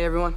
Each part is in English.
everyone.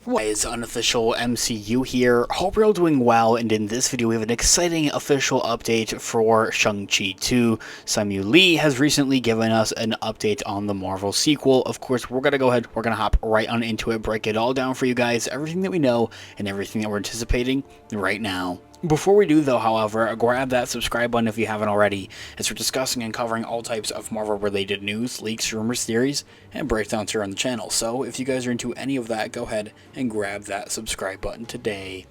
Guys, unofficial MCU here. Hope you're all doing well, and in this video we have an exciting official update for Shang-Chi 2. Samuel Lee has recently given us an update on the Marvel sequel. Of course, we're gonna go ahead, we're gonna hop right on into it, break it all down for you guys, everything that we know and everything that we're anticipating right now. Before we do though, however, grab that subscribe button if you haven't already, as we're discussing and covering all types of Marvel related news, leaks, rumors, theories, and breakdowns here on the channel. So if you guys are into any of that, go ahead and grab that subscribe button today.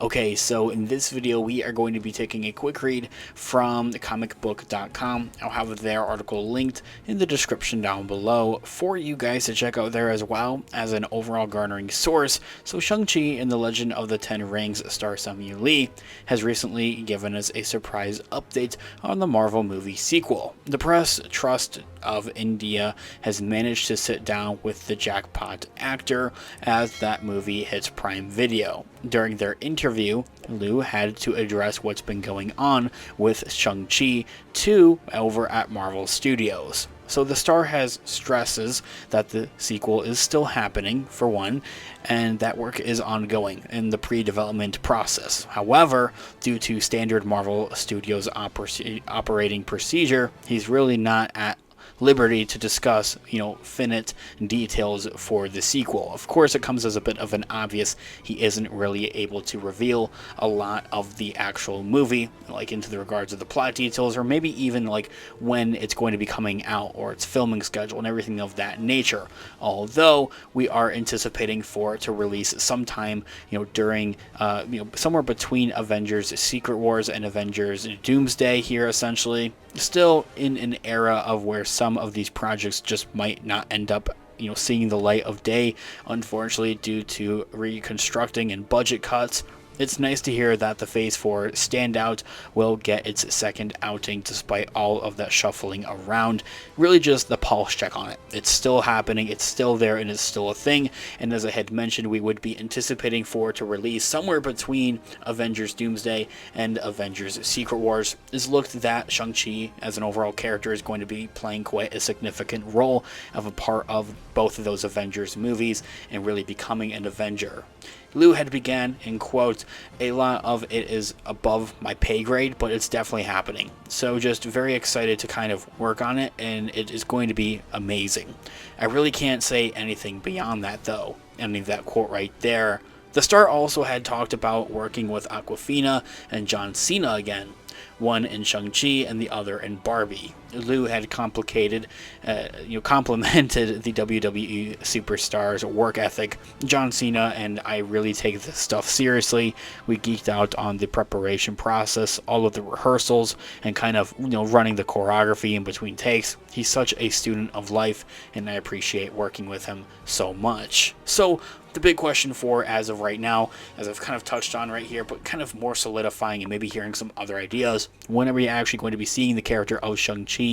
Okay, so in this video we are going to be taking a quick read from comicbook.com. I'll have their article linked in the description down below for you guys to check out there, as well as an overall garnering source. So Shang-Chi and the Legend of the Ten Rings star Samuel Lee has recently given us a surprise update on the Marvel movie sequel. The Press Trust of India has managed to sit down with the jackpot actor as that movie hits Prime Video. During their interview, Liu had to address what's been going on with Shang-Chi 2 over at Marvel Studios. So the star has stresses that the sequel is still happening, for one, and that work is ongoing in the pre-development process. However, due to standard Marvel Studios operating procedure, he's really not at liberty to discuss, finite details for the sequel. Of course, it comes as a bit of an obvious he isn't really able to reveal a lot of the actual movie, like into the regards of the plot details, or maybe even like when it's going to be coming out or its filming schedule and everything of that nature. Although we are anticipating for it to release sometime, during, somewhere between Avengers Secret Wars and Avengers Doomsday here, essentially. Still in an era of where some of these projects just might not end up seeing the light of day, unfortunately, due to reconstructing and budget cuts. It's nice to hear that the Phase 4 standout will get its second outing despite all of that shuffling around. Really just the pulse check on it. It's still happening, it's still there, and it's still a thing. And as I had mentioned, we would be anticipating for it to release somewhere between Avengers Doomsday and Avengers Secret Wars. It's looked that Shang-Chi as an overall character is going to be playing quite a significant role of a part of both of those Avengers movies and really becoming an Avenger. Liu had began, in quotes, "A lot of it is above my pay grade, but it's definitely happening. So just very excited to kind of work on it, and it is going to be amazing." I really can't say anything beyond that, though. I mean, that quote right there. The star also had talked about working with Awkwafina and John Cena again, one in Shang-Chi and the other in Barbie. Liu had complimented the WWE superstar's work ethic. John Cena and I really take this stuff seriously. We geeked out on the preparation process, all of the rehearsals, and kind of running the choreography in between takes. He's such a student of life, and I appreciate working with him so much. So the big question for as of right now, as I've kind of touched on right here, but kind of more solidifying and maybe hearing some other ideas, when are we actually going to be seeing the character of Shang-Chi,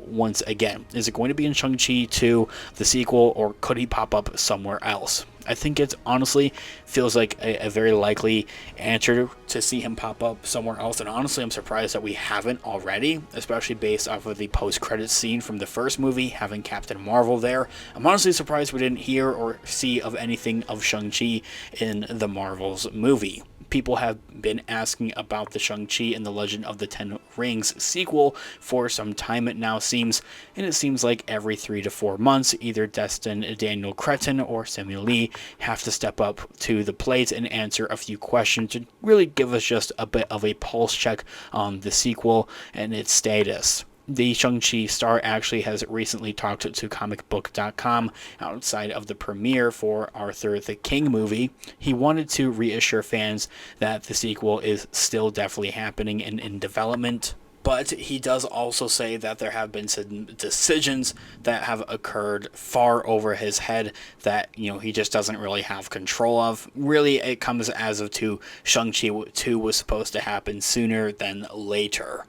once again? Is it going to be in Shang-Chi 2, the sequel, or could he pop up somewhere else? I think it honestly feels like a very likely answer to see him pop up somewhere else, and honestly I'm surprised that we haven't already, especially based off of the post-credits scene from the first movie, having Captain Marvel there. I'm honestly surprised we didn't hear or see of anything of Shang-Chi in the Marvel's movie. People have been asking about the Shang-Chi and the Legend of the Ten Rings sequel for some time, it now seems, and it seems like every 3 to 4 months, either Destin Daniel Cretton or Samuel Lee have to step up to the plate and answer a few questions to really give us just a bit of a pulse check on the sequel and its status. The Shang-Chi star actually has recently talked to comicbook.com outside of the premiere for Arthur the King movie. He wanted to reassure fans that the sequel is still definitely happening and in development. But he does also say that there have been some decisions that have occurred far over his head that, he just doesn't really have control of. Really, it comes as of to Shang-Chi 2 was supposed to happen sooner than later.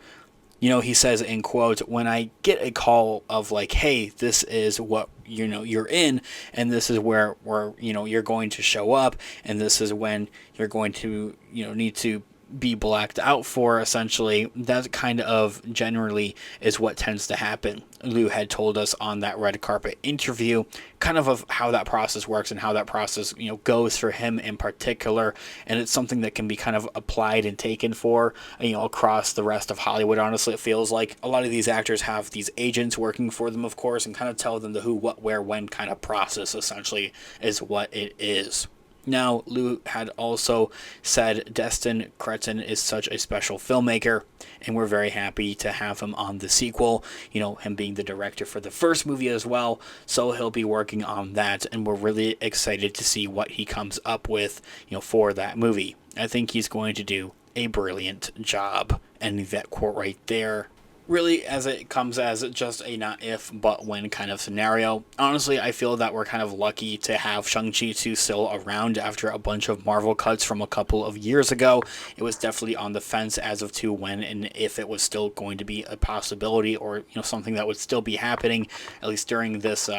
He says in quote, "When I get a call of like, hey, this is what you're in, and this is where you're going to show up, and this is when you're going to need to be blacked out for, essentially, that kind of generally is what tends to happen. Liu had told us on that red carpet interview kind of how that process works and how that process, goes for him in particular, and it's something that can be kind of applied and taken for, across the rest of Hollywood. Honestly, it feels like a lot of these actors have these agents working for them, of course, and kind of tell them the who, what, where, when kind of process, essentially, is what it is. Now, Liu had also said Destin Cretton is such a special filmmaker, and we're very happy to have him on the sequel, him being the director for the first movie as well, so he'll be working on that, and we're really excited to see what he comes up with, for that movie. I think he's going to do a brilliant job, and that quote right there really, as it comes as just a not if but when kind of scenario. Honestly, I feel that we're kind of lucky to have Shang-Chi 2 still around after a bunch of Marvel cuts from a couple of years ago. It was definitely on the fence as of to when and if it was still going to be a possibility, or something that would still be happening, at least during this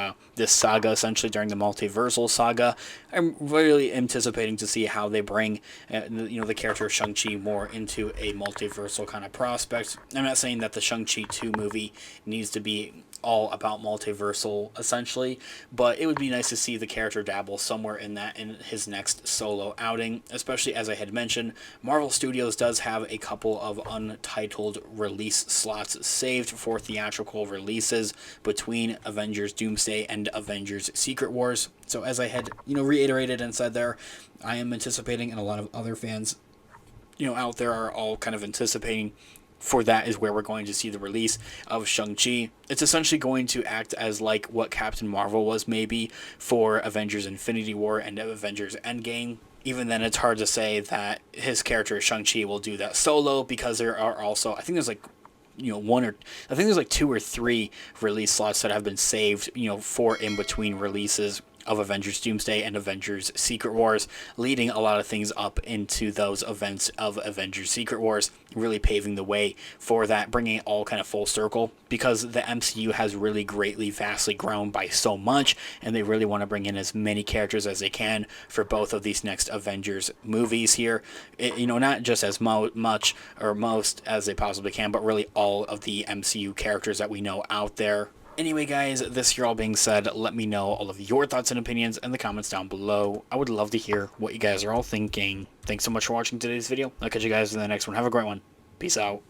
saga, essentially during the multiversal saga. I'm really anticipating to see how they bring the character of Shang-Chi more into a multiversal kind of prospect. I'm not saying that the Shang-Chi 2 movie needs to be all about multiversal, essentially, but it would be nice to see the character dabble somewhere in that in his next solo outing, especially as I had mentioned, Marvel Studios does have a couple of untitled release slots saved for theatrical releases between Avengers Doomsday and Avengers Secret Wars. So as I had, reiterated and said there, I am anticipating, and a lot of other fans, out there are all kind of anticipating, for that is where we're going to see the release of Shang-Chi. It's essentially going to act as like what Captain Marvel was maybe for Avengers Infinity War and Avengers Endgame. Even then, it's hard to say that his character Shang-Chi will do that solo, because there are also, I think there's like, I think there's like 2 or 3 release slots that have been saved, for in between releases of Avengers Doomsday and Avengers Secret Wars, leading a lot of things up into those events of Avengers Secret Wars, really paving the way for that, bringing it all kind of full circle, because the MCU has really greatly, vastly grown by so much, and they really want to bring in as many characters as they can for both of these next Avengers movies here. Not just as much or most as they possibly can, but really all of the MCU characters that we know out there. Anyway, guys, this here all being said, let me know all of your thoughts and opinions in the comments down below. I would love to hear what you guys are all thinking. Thanks so much for watching today's video. I'll catch you guys in the next one. Have a great one. Peace out.